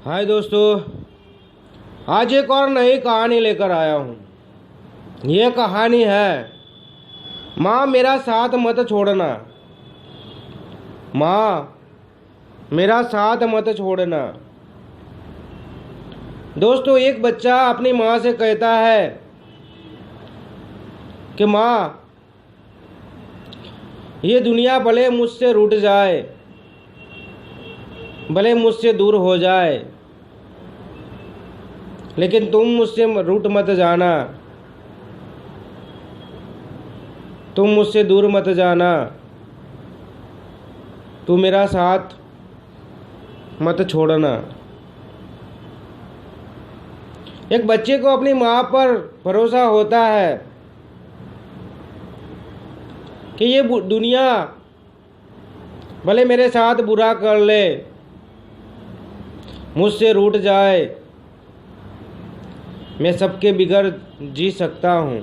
हाय दोस्तों, आज एक और नई कहानी लेकर आया हूँ। ये कहानी है माँ मेरा साथ मत छोड़ना। माँ मेरा साथ मत छोड़ना। दोस्तों, एक बच्चा अपनी माँ से कहता है कि माँ, ये दुनिया भले मुझसे रूठ जाए, भले मुझसे दूर हो जाए, लेकिन तुम मुझसे रूठ मत जाना, तुम मुझसे दूर मत जाना, तू मेरा साथ मत छोड़ना। एक बच्चे को अपनी माँ पर भरोसा होता है कि ये दुनिया भले मेरे साथ बुरा कर ले, मुझसे रूठ जाए, मैं सबके बिगड़ जी सकता हूँ,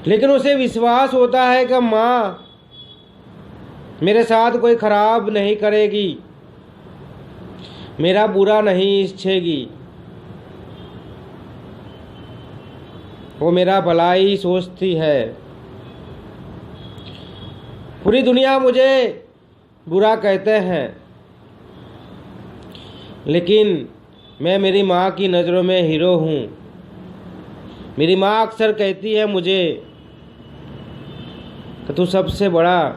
लेकिन उसे विश्वास होता है कि माँ मेरे साथ कोई खराब नहीं करेगी, मेरा बुरा नहीं इच्छेगी, वो मेरा भलाई सोचती है। पूरी दुनिया मुझे बुरा कहते हैं, लेकिन मैं मेरी माँ की नज़रों में हीरो हूँ। मेरी माँ अक्सर कहती है मुझे कि तू सबसे बड़ा,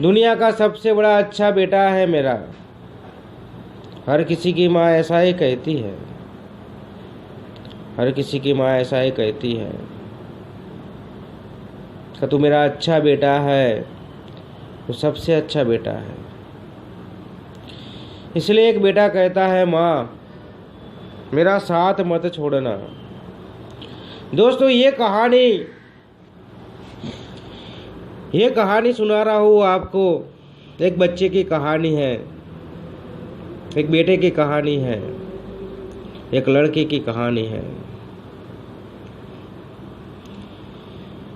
दुनिया का सबसे बड़ा अच्छा बेटा है मेरा। हर किसी की माँ ऐसा ही कहती है, हर किसी की माँ ऐसा ही कहती है कि तू मेरा अच्छा बेटा है, तू सबसे अच्छा बेटा है। इसलिए एक बेटा कहता है, माँ मेरा साथ मत छोड़ना। दोस्तों, ये कहानी सुना रहा हूँ आपको। एक बच्चे की कहानी है, एक बेटे की कहानी है, एक लड़के की कहानी है।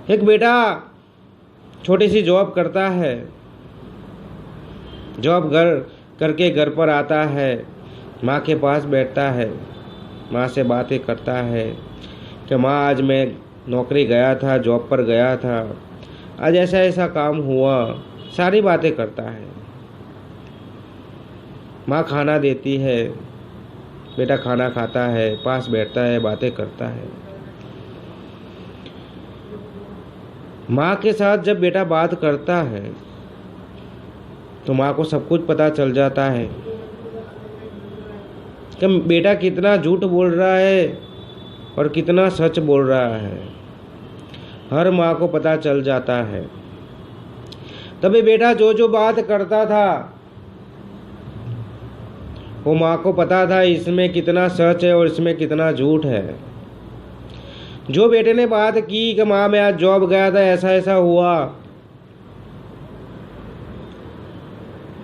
एक बेटा छोटी सी जॉब करता है, जॉब करके घर पर आता है, माँ के पास बैठता है, माँ से बातें करता है कि माँ आज मैं नौकरी गया था, जॉब पर गया था, आज ऐसा ऐसा काम हुआ, सारी बातें करता है। माँ खाना देती है, बेटा खाना खाता है, पास बैठता है, बातें करता है। माँ के साथ जब बेटा बात करता है तो माँ को सब कुछ पता चल जाता है कि बेटा कितना झूठ बोल रहा है और कितना सच बोल रहा है। हर माँ को पता चल जाता है। तभी बेटा जो जो बात करता था वो माँ को पता था इसमें कितना सच है और इसमें कितना झूठ है। जो बेटे ने बात की कि माँ मैं आज जॉब गया था, ऐसा ऐसा हुआ,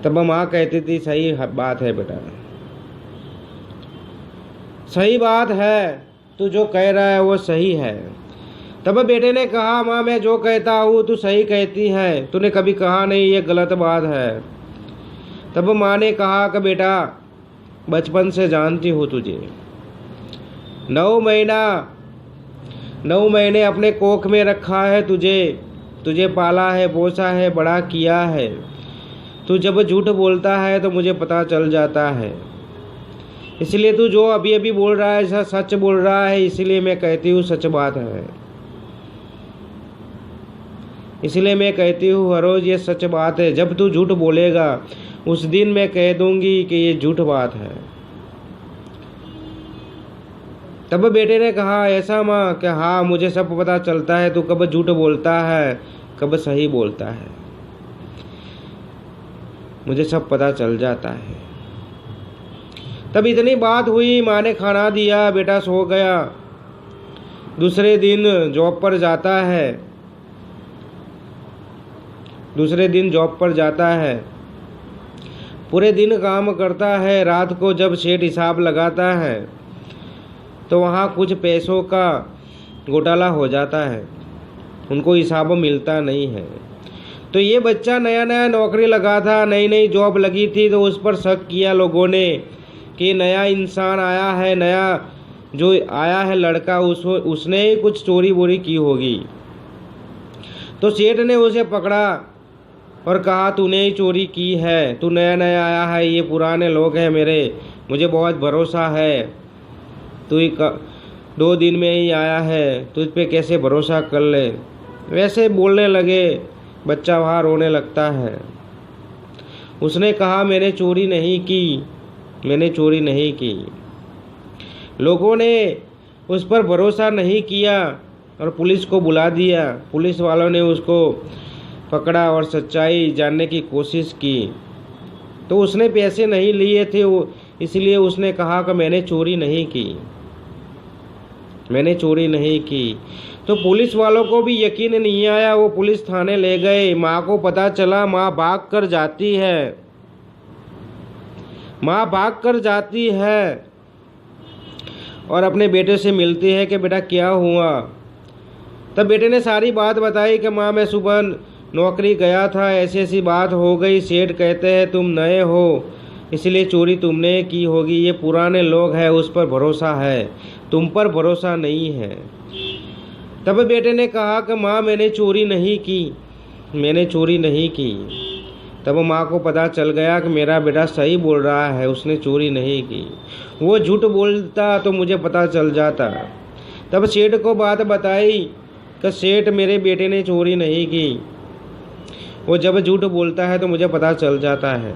तब माँ कहती थी सही बात है बेटा, सही बात है, तू जो कह रहा है वो सही है। तब बेटे ने कहा, माँ मैं जो कहता हूँ तू सही कहती है, तूने कभी कहा नहीं ये गलत बात है। तब माँ ने कहा कि बेटा बचपन से जानती हूँ तुझे, 9 महीने अपने कोख में रखा है तुझे पाला है, पोसा है, बड़ा किया है। तू जब झूठ बोलता है तो मुझे पता चल जाता है, इसलिए तू जो अभी अभी बोल रहा है ऐसा सच बोल रहा है, इसलिए मैं कहती हूँ सच बात है, इसलिए मैं कहती हूँ हर रोज़ ये सच बात है। जब तू झूठ बोलेगा उस दिन मैं कह दूंगी कि ये झूठ बात है। तब बेटे ने कहा, ऐसा माँ कि हाँ मुझे सब पता चलता है, तू कब झूठ बोलता है कब सही बोलता है, मुझे सब पता चल जाता है। तब इतनी बात हुई, माँ ने खाना दिया, बेटा सो गया। दूसरे दिन जॉब पर जाता है, पूरे दिन काम करता है। रात को जब सेठ हिसाब लगाता है तो वहाँ कुछ पैसों का घोटाला हो जाता है, उनको हिसाब मिलता नहीं है। तो ये बच्चा नया नया नौकरी लगा था, नई नई जॉब लगी थी, तो उस पर शक किया लोगों ने कि नया इंसान आया है, नया जो आया है लड़का, उसने ही कुछ चोरी वोरी की होगी। तो सेठ ने उसे पकड़ा और कहा तूने ही चोरी की है, तू नया नया आया है, ये पुराने लोग हैं मेरे, मुझे बहुत भरोसा है, तू ही 2 दिन में ही आया है, तुझ पे कैसे भरोसा कर ले। वैसे बोलने लगे, बच्चा वहाँ रोने लगता है। उसने कहा मैंने चोरी नहीं की, मैंने चोरी नहीं की। लोगों ने उस पर भरोसा नहीं किया और पुलिस को बुला दिया। पुलिस वालों ने उसको पकड़ा और सच्चाई जानने की कोशिश की। तो उसने पैसे नहीं लिए थे, इसलिए उसने कहा कि मैंने चोरी नहीं की, मैंने चोरी नहीं की। तो पुलिस वालों को भी यकीन नहीं आया, वो पुलिस थाने ले गए। माँ को पता चला, माँ भाग कर जाती है, माँ भाग कर जाती है और अपने बेटे से मिलती है कि बेटा क्या हुआ। तब बेटे ने सारी बात बताई कि माँ मैं सुबह नौकरी गया था, ऐसी ऐसी बात हो गई, सेठ कहते हैं तुम नए हो इसलिए चोरी तुमने की होगी, ये पुराने लोग हैं उस पर भरोसा है, तुम पर भरोसा नहीं है। तब बेटे ने कहा कि माँ मैंने चोरी नहीं की, मैंने चोरी नहीं की। तब माँ को पता चल गया कि मेरा बेटा सही बोल रहा है, उसने चोरी नहीं की, वो झूठ बोलता तो मुझे पता चल जाता। तब सेठ को बात बताई कि सेठ मेरे बेटे ने चोरी नहीं की, वो जब झूठ बोलता है तो मुझे पता चल जाता है,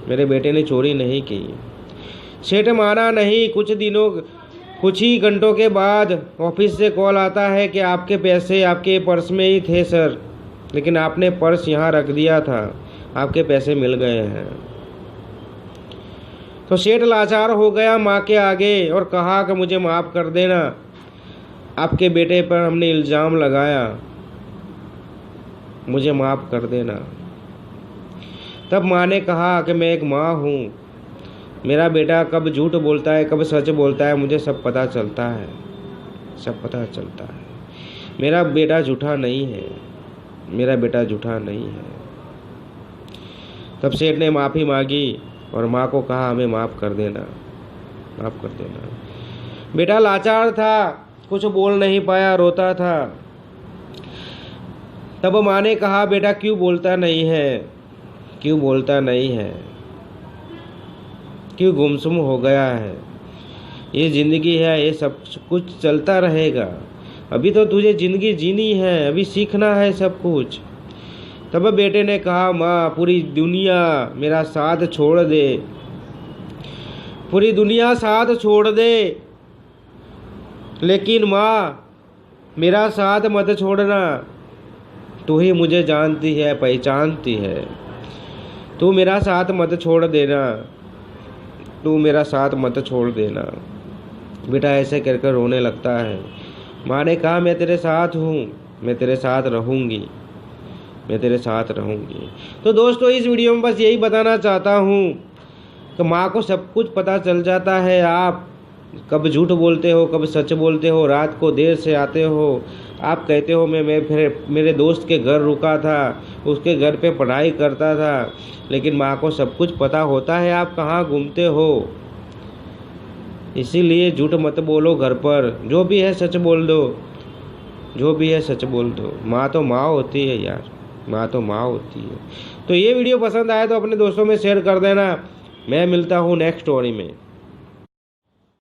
मेरे बेटे ने चोरी नहीं की। सेठ माना नहीं। कुछ ही घंटों के बाद ऑफिस से कॉल आता है कि आपके पैसे आपके पर्स में ही थे सर, लेकिन आपने पर्स यहाँ रख दिया था, आपके पैसे मिल गए हैं। तो सेठ लाचार हो गया माँ के आगे और कहा कि मुझे माफ़ कर देना, आपके बेटे पर हमने इल्ज़ाम लगाया, मुझे माफ़ कर देना। तब माँ ने कहा कि मैं एक माँ हूँ, मेरा बेटा कब झूठ बोलता है कब सच बोलता है मुझे सब पता चलता है, सब पता चलता है। मेरा बेटा झूठा नहीं है, मेरा बेटा झूठा नहीं है। तब सेठ ने माफ़ी मांगी और माँ को कहा हमें माफ़ कर देना, माफ़ कर देना। बेटा लाचार था, कुछ बोल नहीं पाया, रोता था। तब माँ ने कहा बेटा क्यों बोलता नहीं है, क्यों बोलता नहीं है, क्यों गुमसुम हो गया है, ये ज़िंदगी है, ये सब कुछ चलता रहेगा, अभी तो तुझे ज़िंदगी जीनी है, अभी सीखना है सब कुछ। तब बेटे ने कहा माँ पूरी दुनिया मेरा साथ छोड़ दे, पूरी दुनिया साथ छोड़ दे, लेकिन माँ मेरा साथ मत छोड़ना, तू ही मुझे जानती है पहचानती है, तू मेरा साथ मत छोड़ देना, तू मेरा साथ मत छोड़ देना। बेटा ऐसे करके रोने लगता है। माँ ने कहा मैं तेरे साथ हूँ, मैं तेरे साथ रहूँगी, मैं तेरे साथ रहूँगी। तो दोस्तों इस वीडियो में बस यही बताना चाहता हूँ कि माँ को सब कुछ पता चल जाता है, आप कब झूठ बोलते हो कब सच बोलते हो, रात को देर से आते हो, आप कहते हो मैं फिर मेरे दोस्त के घर रुका था, उसके घर पे पढ़ाई करता था, लेकिन माँ को सब कुछ पता होता है आप कहाँ घूमते हो। इसीलिए झूठ मत बोलो घर पर, जो भी है सच बोल दो, जो भी है सच बोल दो। माँ तो माँ होती है यार, माँ तो माँ होती है। तो ये वीडियो पसंद आए तो अपने दोस्तों में शेयर कर देना। मैं मिलता हूँ नेक्स्ट स्टोरी में।